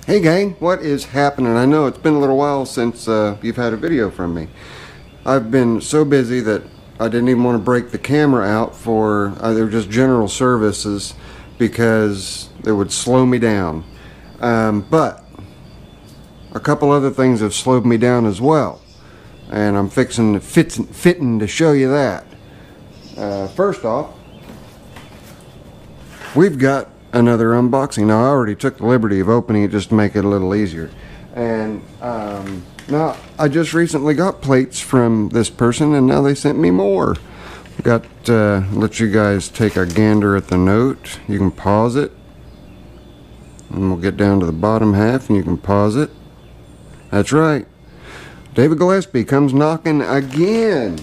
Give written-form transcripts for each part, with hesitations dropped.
Hey gang, what is happening? I know it's been a little while since you've had a video from me. I've been so busy that I didn't even want to break the camera out for they were just general services because it would slow me down. But a couple other things have slowed me down as well, and I'm fitting to show you that. First off, we've got another unboxing. Now I already took the liberty of opening it just to make it a little easier, and now I just recently got plates from this person, and now they sent me more. Got let you guys take a gander at the note. You can pause it, and we'll get down to the bottom half, and you can pause it. That's right, David Gillespie comes knocking again.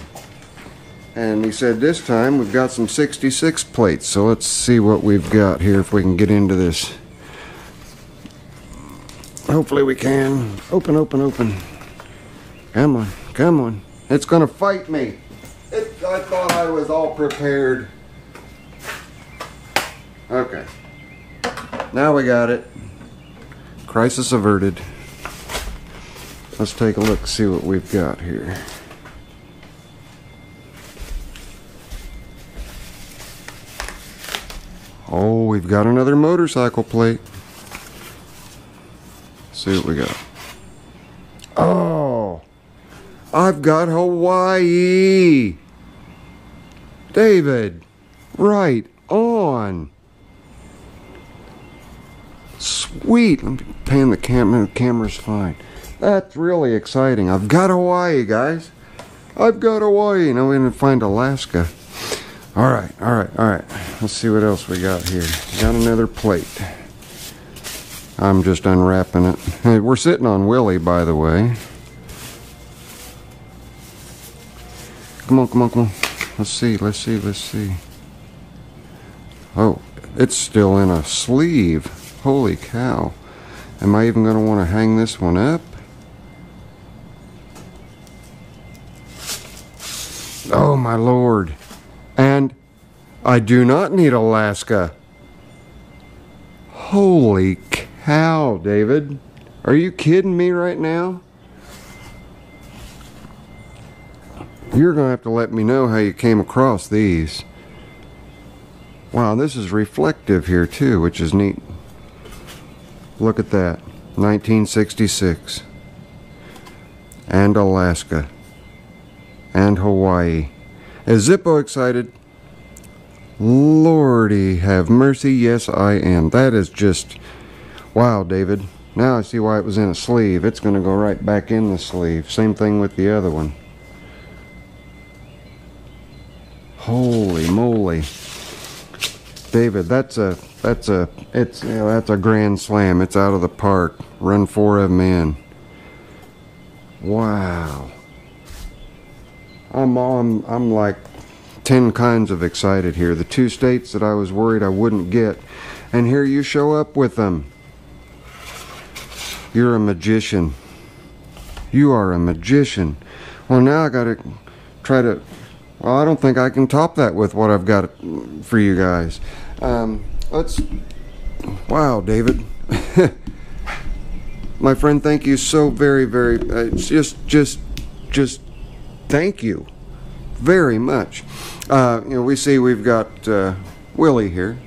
And he said this time we've got some 66 plates. So let's see what we've got here, if we can get into this. Hopefully we can. Open, open, open. Come on, come on. It's gonna fight me. I thought I was all prepared. Okay. Now we got it. Crisis averted. Let's take a look, see what we've got here. Oh, we've got another motorcycle plate. Let's see what we got. Oh, I've got Hawaii. David, right on. Sweet. Let me pan the camera. The camera's fine. That's really exciting. I've got Hawaii, guys. I've got Hawaii. Now we're going to find Alaska. Alright, alright, alright. Let's see what else we got here. Got another plate. I'm just unwrapping it. Hey, we're sitting on Willie, by the way. Come on, come on, come on. Let's see, let's see, let's see. Oh, it's still in a sleeve. Holy cow. Am I even going to want to hang this one up? Oh, my Lord. And I do not need Alaska. Holy cow, David. Are you kidding me right now? You're going to have to let me know how you came across these. Wow, this is reflective here too, which is neat. Look at that. 1966. And Alaska. And Hawaii. Is Zippo excited? Lordy have mercy, yes I am. That is just, wow, David. Now I see why it was in a sleeve. It's going to go right back in the sleeve. Same thing with the other one. Holy moly. David, that's a grand slam. It's out of the park. Run 4 of them in. Wow. I'm like 10 kinds of excited here. The 2 states that I was worried I wouldn't get, and here you show up with them. You're a magician. You are a magician. Well, now I gotta try to, well, I don't think I can top that with what I've got for you guys. Wow, David. My friend, thank you so very, just thank you very much. We see we've got Willie here,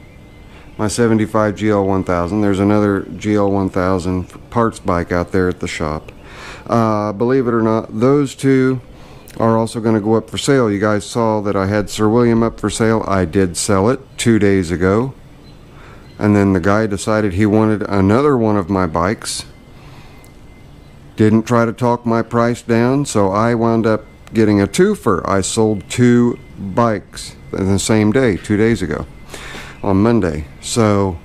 my 75 GL1000. There's another GL1000 parts bike out there at the shop. Believe it or not, those two are also going to go up for sale. You guys saw that I had Sir William up for sale. I did sell it 2 days ago, and then the guy decided he wanted another one of my bikes. Didn't try to talk my price down, so I wound up getting a twofer. I sold 2 bikes in the same day, 2 days ago, on Monday. So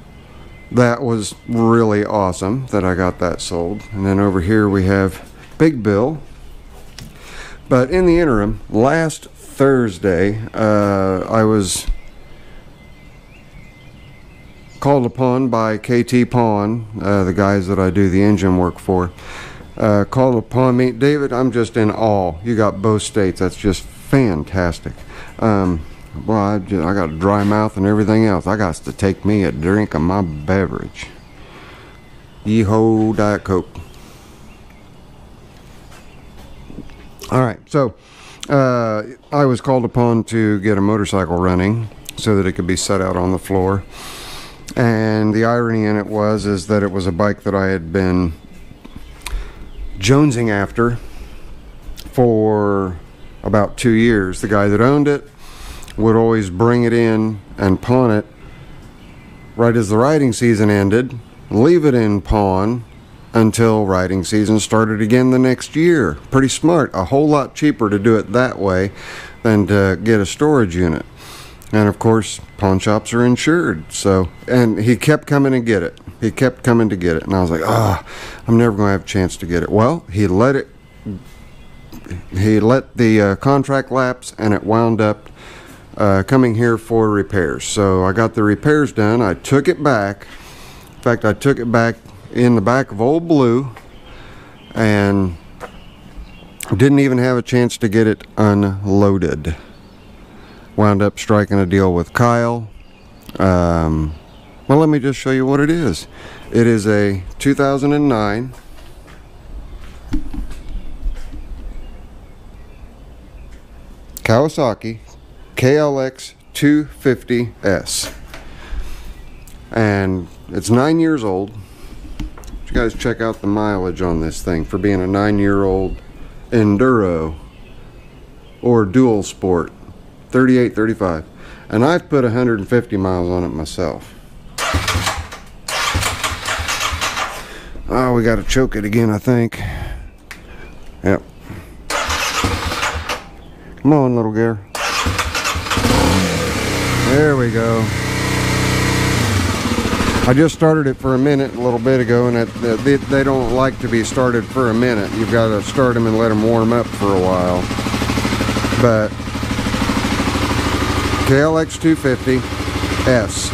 that was really awesome that I got that sold. And then over here we have Big Bill. But in the interim, last Thursday, I was called upon by KT Pawn, the guys that I do the engine work for. Called upon me. David, I'm just in awe. You got both states. That's just fantastic. Well, I got a dry mouth and everything else. I got to take me a drink of my beverage. Yee-ho, Diet Coke. All right, so I was called upon to get a motorcycle running so that it could be set out on the floor. And the irony in it is that it was a bike that I had been jonesing after for about 2 years. The guy that owned it would always bring it in and pawn it right as the riding season ended, leave it in pawn until riding season started again the next year. Pretty smart. A whole lot cheaper to do it that way than to get a storage unit. And of course, pawn shops are insured. So, and he kept coming to get it. He kept coming to get it. And I was like, I'm never going to have a chance to get it. Well, he let the contract lapse, and it wound up coming here for repairs. So I got the repairs done. I took it back. In fact, I took it back in the back of Old Blue and didn't even have a chance to get it unloaded. Wound up striking a deal with Kyle. Well, let me just show you what it is. It is a 2009 Kawasaki KLX 250S, and it's 9 years old. You guys check out the mileage on this thing for being a 9-year-old enduro or dual sport. 38, 35, and I've put 150 miles on it myself. Oh, we got to choke it again, I think. Yep. Come on, little gear. There we go. I just started it for a minute a little bit ago, and they don't like to be started for a minute. You've got to start them and let them warm up for a while. But KLX 250S.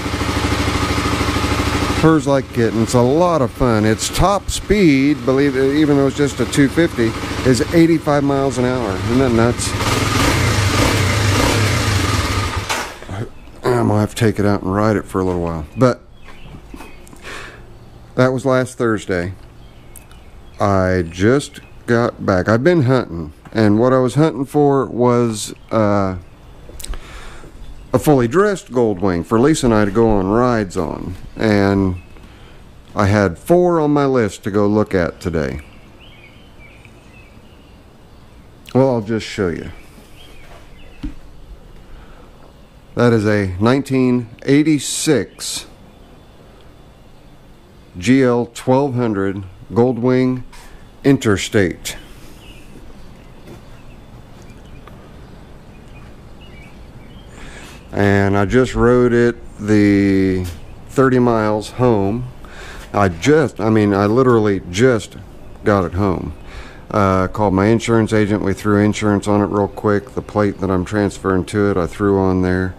Purrs like a kitten. It's a lot of fun. Its top speed, believe it, even though it's just a 250, is 85 miles an hour. Isn't that nuts? I'm gonna have to take it out and ride it for a little while. But that was last Thursday. I just got back. I've been hunting, and what I was hunting for was a fully dressed Goldwing for Lisa and I to go on rides on, and I had 4 on my list to go look at today. Well, I'll just show you. That is a 1986 GL 1200 Goldwing Interstate. And I just rode it the 30 miles home. I literally just got it home. Called my insurance agent. We threw insurance on it real quick. The plate that I'm transferring to it, I threw on there.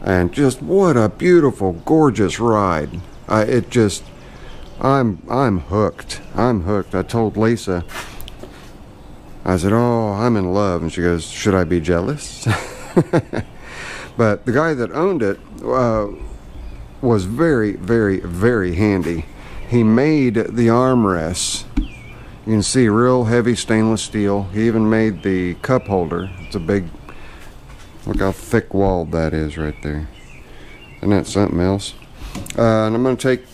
And just what a beautiful, gorgeous ride. I'm hooked. I'm hooked. I told Lisa, I said, oh, I'm in love. And she goes, should I be jealous? But the guy that owned it was very, very, very handy. He made the armrests. You can see real heavy stainless steel. He even made the cup holder. It's a big, look how thick walled that is right there. Isn't that something else? And I'm going to take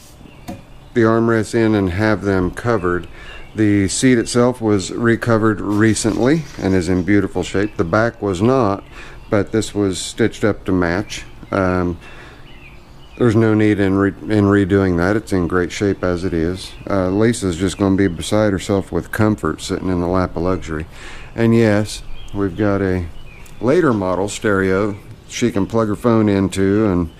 the armrests in and have them covered. The seat itself was recovered recently and is in beautiful shape. The back was not, but this was stitched up to match. There's no need in redoing that. It's in great shape as it is. Lisa's just going to be beside herself with comfort, sitting in the lap of luxury. And yes, we've got a later model stereo she can plug her phone into and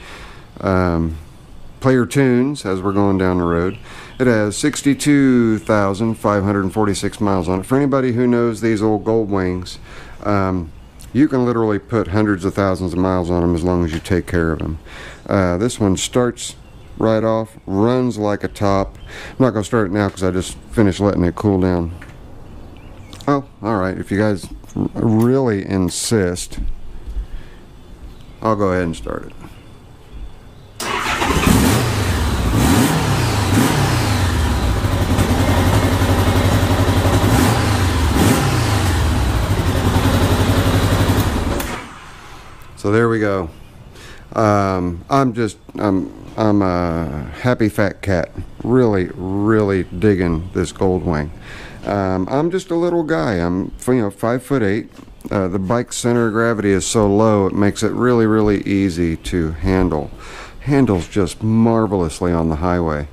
play her tunes as we're going down the road. It has 62,546 miles on it. For anybody who knows these old Goldwings, you can literally put hundreds of thousands of miles on them as long as you take care of them. This one starts right off, runs like a top. I'm not going to start it now because I just finished letting it cool down. Oh, alright, if you guys really insist, I'll go ahead and start it. So there we go. I'm a happy fat cat. Really digging this Goldwing. I'm just a little guy. I'm 5'8". The bike's center of gravity is so low it makes it really easy to handle. Handles just marvelously on the highway.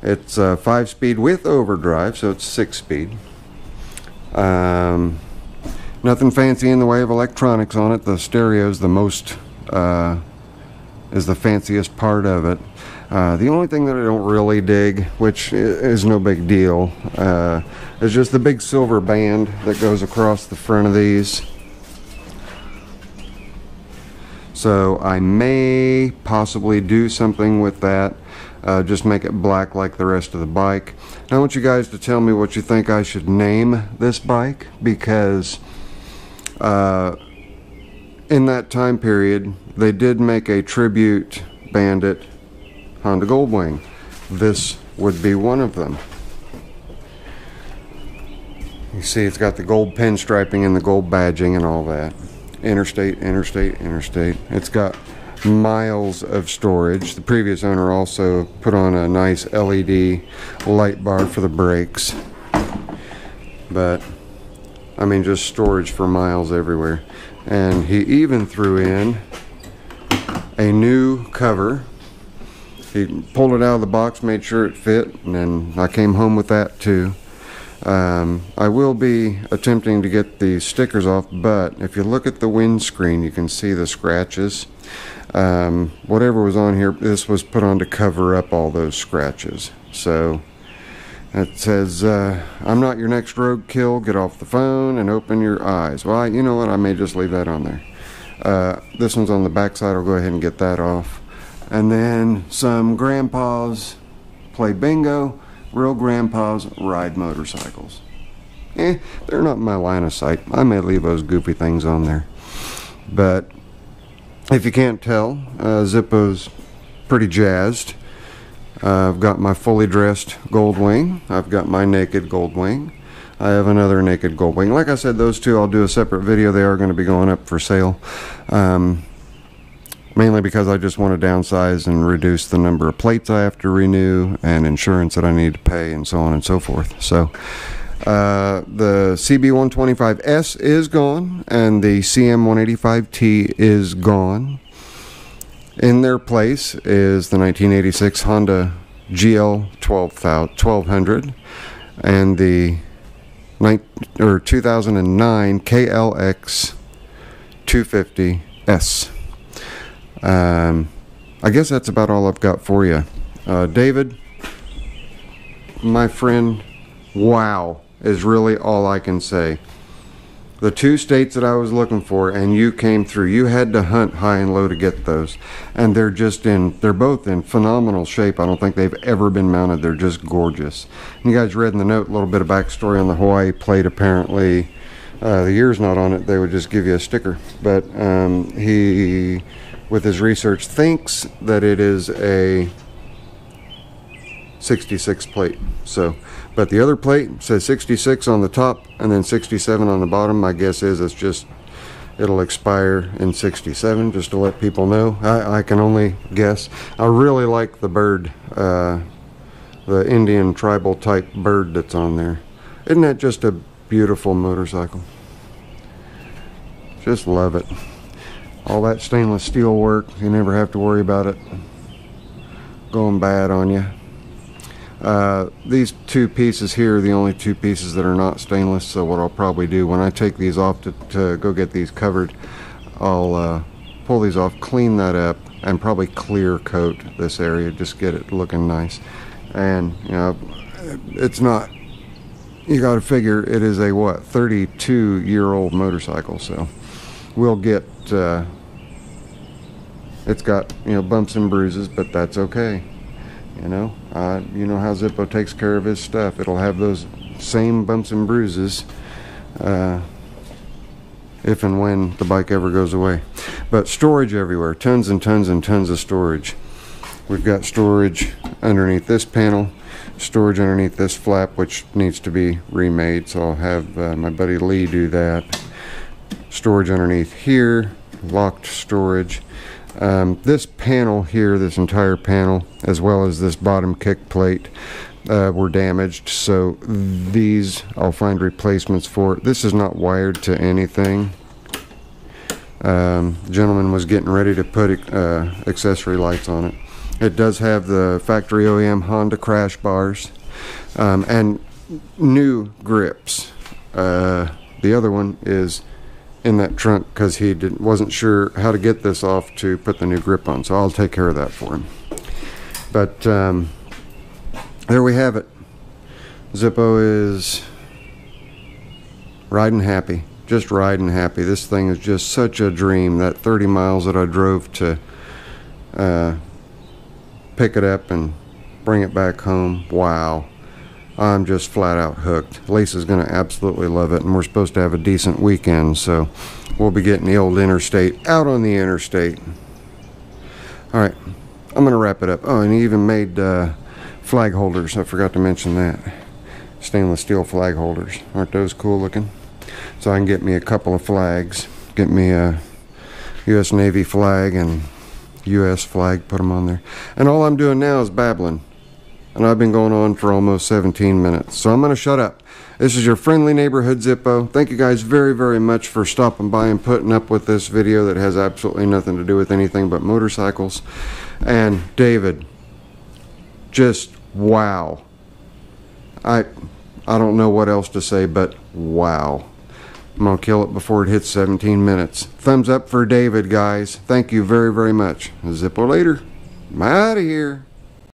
It's 5-speed with overdrive, so it's 6-speed. Nothing fancy in the way of electronics on it. The stereo's the most is the fanciest part of it. The only thing that I don't really dig, which is no big deal, is just the big silver band that goes across the front of these. So I may possibly do something with that, just make it black like the rest of the bike. Now I want you guys to tell me what you think I should name this bike, because in that time period they did make a tribute Bandit Honda Goldwing. This would be one of them. You see it's got the gold pinstriping and the gold badging and all that. Interstate. It's got miles of storage. The previous owner also put on a nice LED light bar for the brakes. But I mean, just storage for miles everywhere. And he even threw in a new cover. He pulled it out of the box, made sure it fit, and then I came home with that too. I will be attempting to get the stickers off, but if you look at the windscreen, you can see the scratches. Whatever was on here, this was put on to cover up all those scratches. So it says, I'm not your next roadkill, get off the phone and open your eyes. Well, you know what, I may just leave that on there. This one's on the back side, I'll go ahead and get that off. And then some grandpas play bingo. Real grandpas ride motorcycles. They're not my line of sight. I may leave those goofy things on there. But if you can't tell, Zippo's pretty jazzed. I've got my fully dressed Goldwing. I've got my naked Goldwing. I have another naked Goldwing. Like I said, those two I'll do a separate video. They are going to be going up for sale. Mainly because I just want to downsize and reduce the number of plates I have to renew and insurance that I need to pay and so on and so forth. So the CB125S is gone and the CM185T is gone. In their place is the 1986 Honda GL 1200 and the 2009 KLX 250S. I guess that's about all I've got for you. David, my friend, wow is really all I can say. The two states that I was looking for, and you came through. You had to hunt high and low to get those, and they're both in phenomenal shape. I don't think they've ever been mounted. They're just gorgeous. You guys read in the note a little bit of backstory on the Hawaii plate. Apparently the year's not on it. They would just give you a sticker, but he, with his research, thinks that it is a 66 plate. So, but the other plate says 66 on the top and then 67 on the bottom. My guess is it'll expire in 67, just to let people know. I can only guess. I really like the bird, the Indian tribal type bird that's on there. Isn't that just a beautiful motorcycle? Just love it. All that stainless steel work, you never have to worry about it going bad on you. These two pieces here are the only two pieces that are not stainless, so what I'll probably do when I take these off to go get these covered, I'll pull these off, clean that up, and probably clear coat this area, just get it looking nice. And you know, it's not, you got to figure it is a 32-year-old motorcycle, so we'll get it's got, you know, bumps and bruises, but that's okay. You know how Zippo takes care of his stuff. It'll have those same bumps and bruises if and when the bike ever goes away. But storage everywhere, tons and tons and tons of storage. We've got storage underneath this panel, storage underneath this flap, which needs to be remade, so I'll have my buddy Lee do that. Storage underneath here, locked storage. This panel here, this entire panel, as well as this bottom kick plate, were damaged, so these I'll find replacements for. This is not wired to anything. The gentleman was getting ready to put accessory lights on it. It does have the factory OEM Honda crash bars and new grips. The other one is in that trunk because he wasn't sure how to get this off to put the new grip on, so I'll take care of that for him. But there we have it. Zippo is riding happy, just riding happy. This thing is just such a dream. That 30 miles that I drove to pick it up and bring it back home, wow. I'm just flat out hooked. Lisa's going to absolutely love it, and we're supposed to have a decent weekend, so we'll be getting the old interstate out on the interstate. Alright, I'm going to wrap it up. Oh, and he even made flag holders. I forgot to mention that. Stainless steel flag holders. Aren't those cool looking? So I can get me a couple of flags. Get me a U.S. Navy flag and U.S. flag, put them on there. And all I'm doing now is babbling. And I've been going on for almost 17 minutes. So I'm going to shut up. This is your friendly neighborhood Zippo. Thank you guys very, very much for stopping by and putting up with this video that has absolutely nothing to do with anything but motorcycles. And David, just wow. I don't know what else to say, but wow. I'm going to kill it before it hits 17 minutes. Thumbs up for David, guys. Thank you very, very much. Zippo later. I'm out of here.